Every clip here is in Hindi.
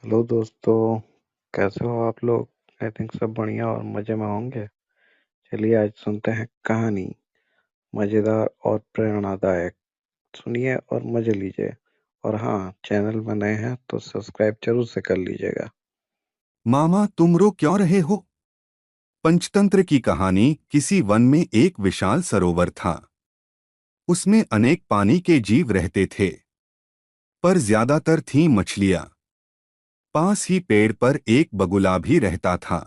हेलो दोस्तों। कैसे हो आप लोग? आई थिंक सब बढ़िया और मज़े में होंगे। चलिए आज सुनते हैं कहानी, मज़ेदार और प्रेरणादायक। सुनिए और मज़े लीजिए। और हाँ, चैनल में नए हैं तो सब्सक्राइब जरूर से कर लीजिएगा। मामा तुम रो क्यों रहे हो। पंचतंत्र की कहानी। किसी वन में एक विशाल सरोवर था। उसमें अनेक पानी के जीव रहते थे, पर ज्यादातर थीं मछलियां। पास ही पेड़ पर एक बगुला भी रहता था।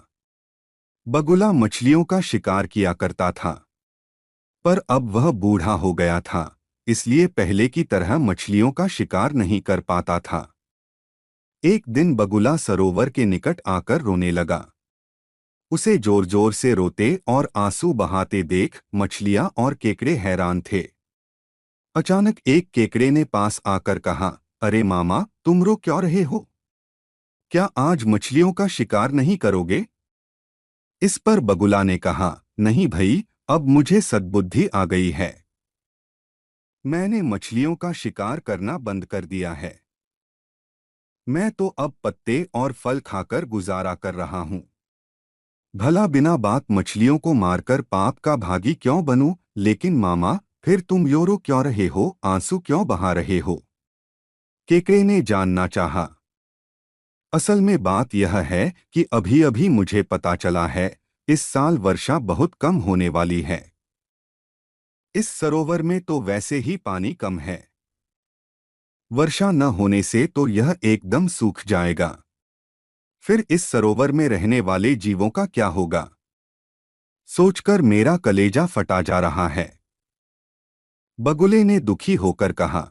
बगुला मछलियों का शिकार किया करता था, पर अब वह बूढ़ा हो गया था, इसलिए पहले की तरह मछलियों का शिकार नहीं कर पाता था। एक दिन बगुला सरोवर के निकट आकर रोने लगा। उसे जोर जोर से रोते और आंसू बहाते देख मछलियां और केकड़े हैरान थे। अचानक एक केकड़े ने पास आकर कहा, अरे मामा, तुम रो क्यों रहे हो? क्या आज मछलियों का शिकार नहीं करोगे? इस पर बगुला ने कहा, नहीं भई, अब मुझे सद्बुद्धि आ गई है। मैंने मछलियों का शिकार करना बंद कर दिया है। मैं तो अब पत्ते और फल खाकर गुजारा कर रहा हूँ। भला बिना बात मछलियों को मारकर पाप का भागी क्यों बनूं? लेकिन मामा, फिर तुम यो रो क्यों रहे हो, आंसू क्यों बहा रहे हो? केकड़े ने जानना चाहा। असल में बात यह है कि अभी अभी मुझे पता चला है, इस साल वर्षा बहुत कम होने वाली है। इस सरोवर में तो वैसे ही पानी कम है। वर्षा न होने से तो यह एकदम सूख जाएगा। फिर इस सरोवर में रहने वाले जीवों का क्या होगा? सोचकर मेरा कलेजा फटा जा रहा है। बगुले ने दुखी होकर कहा।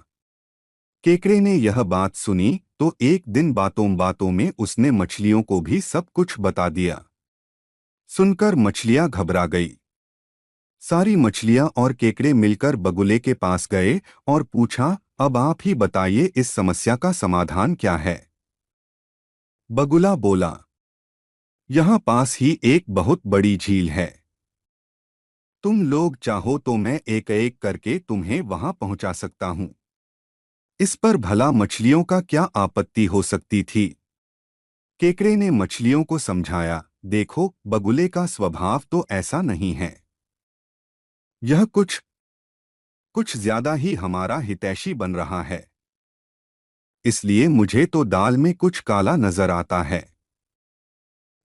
केकड़े ने यह बात सुनी तो एक दिन बातों बातों में उसने मछलियों को भी सब कुछ बता दिया। सुनकर मछलियां घबरा गई। सारी मछलियां और केकड़े मिलकर बगुले के पास गए और पूछा, अब आप ही बताइए, इस समस्या का समाधान क्या है? बगुला बोला, यहाँ पास ही एक बहुत बड़ी झील है। तुम लोग चाहो तो मैं एक एक करके तुम्हें वहां पहुंचा सकता हूं। इस पर भला मछलियों का क्या आपत्ति हो सकती थी? केकड़े ने मछलियों को समझाया, देखो, बगुले का स्वभाव तो ऐसा नहीं है। यह कुछ कुछ ज्यादा ही हमारा हितैषी बन रहा है। इसलिए मुझे तो दाल में कुछ काला नजर आता है।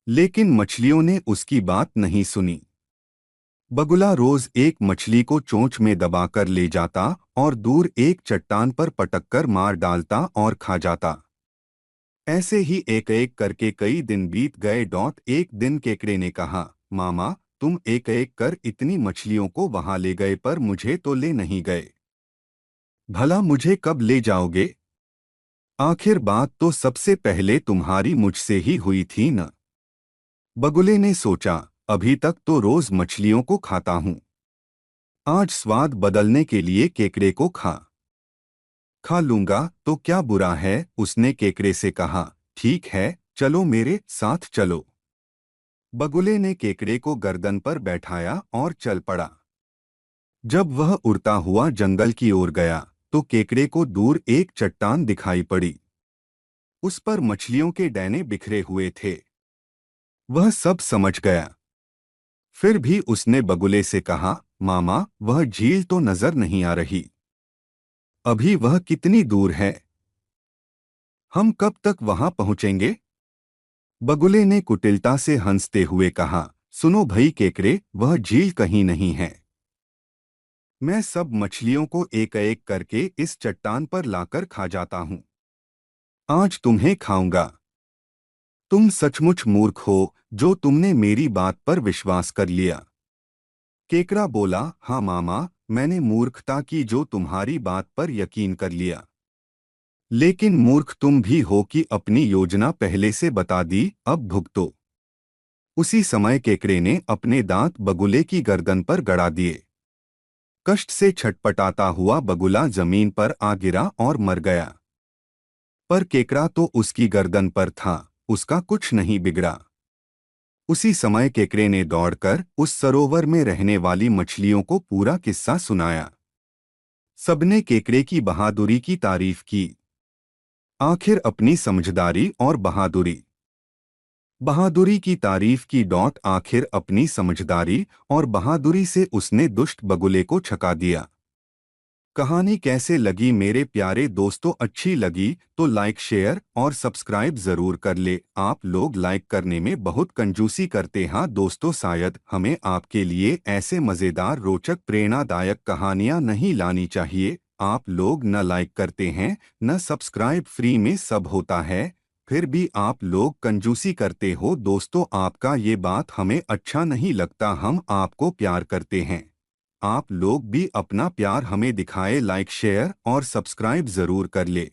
लेकिन मछलियों ने उसकी बात नहीं सुनी। बगुला रोज एक मछली को चोंच में दबाकर ले जाता और दूर एक चट्टान पर पटककर मार डालता और खा जाता। ऐसे ही एक एक करके कई दिन बीत गए। एक दिन केकड़े ने कहा, मामा, तुम एक एक कर इतनी मछलियों को वहां ले गए, पर मुझे तो ले नहीं गए। भला मुझे कब ले जाओगे? आखिर बात तो सबसे पहले तुम्हारी मुझसे ही हुई थी न। बगुले ने सोचा, अभी तक तो रोज मछलियों को खाता हूं, आज स्वाद बदलने के लिए केकड़े को खा लूंगा तो क्या बुरा है? उसने केकड़े से कहा, ठीक है, चलो मेरे साथ चलो। बगुले ने केकड़े को गर्दन पर बैठाया और चल पड़ा। जब वह उड़ता हुआ जंगल की ओर गया तो केकड़े को दूर एक चट्टान दिखाई पड़ी। उस पर मछलियों के डैने बिखरे हुए थे। वह सब समझ गया। फिर भी उसने बगुले से कहा, मामा, वह झील तो नजर नहीं आ रही। अभी वह कितनी दूर है? हम कब तक वहां पहुंचेंगे? बगुले ने कुटिलता से हंसते हुए कहा, सुनो भई केकरे, वह झील कहीं नहीं है। मैं सब मछलियों को एक एक करके इस चट्टान पर लाकर खा जाता हूं। आज तुम्हें खाऊंगा। तुम सचमुच मूर्ख हो जो तुमने मेरी बात पर विश्वास कर लिया। केकड़ा बोला, हाँ मामा, मैंने मूर्खता की जो तुम्हारी बात पर यकीन कर लिया। लेकिन मूर्ख तुम भी हो कि अपनी योजना पहले से बता दी, अब भुगतो। उसी समय केकड़े ने अपने दांत बगुले की गर्दन पर गड़ा दिए। कष्ट से छटपटाता हुआ बगुला जमीन पर आ गिरा और मर गया। पर केकड़ा तो उसकी गर्दन पर था, उसका कुछ नहीं बिगड़ा। उसी समय केकड़े ने दौड़कर उस सरोवर में रहने वाली मछलियों को पूरा किस्सा सुनाया। सबने केकड़े की बहादुरी की तारीफ की। आखिर अपनी समझदारी और बहादुरी। बहादुरी की तारीफ की। आखिर अपनी समझदारी और बहादुरी से उसने दुष्ट बगुले को छका दिया। कहानी कैसे लगी मेरे प्यारे दोस्तों? अच्छी लगी तो लाइक शेयर और सब्सक्राइब जरूर कर ले। आप लोग लाइक करने में बहुत कंजूसी करते हैं दोस्तों। शायद हमें आपके लिए ऐसे मजेदार रोचक प्रेरणादायक कहानियां नहीं लानी चाहिए। आप लोग न लाइक करते हैं न सब्सक्राइब, फ्री में सब होता है, फिर भी आप लोग कंजूसी करते हो दोस्तों। आपका ये बात हमें अच्छा नहीं लगता। हम आपको प्यार करते हैं। आप लोग भी अपना प्यार हमें दिखाए, लाइक शेयर और सब्सक्राइब जरूर कर ले।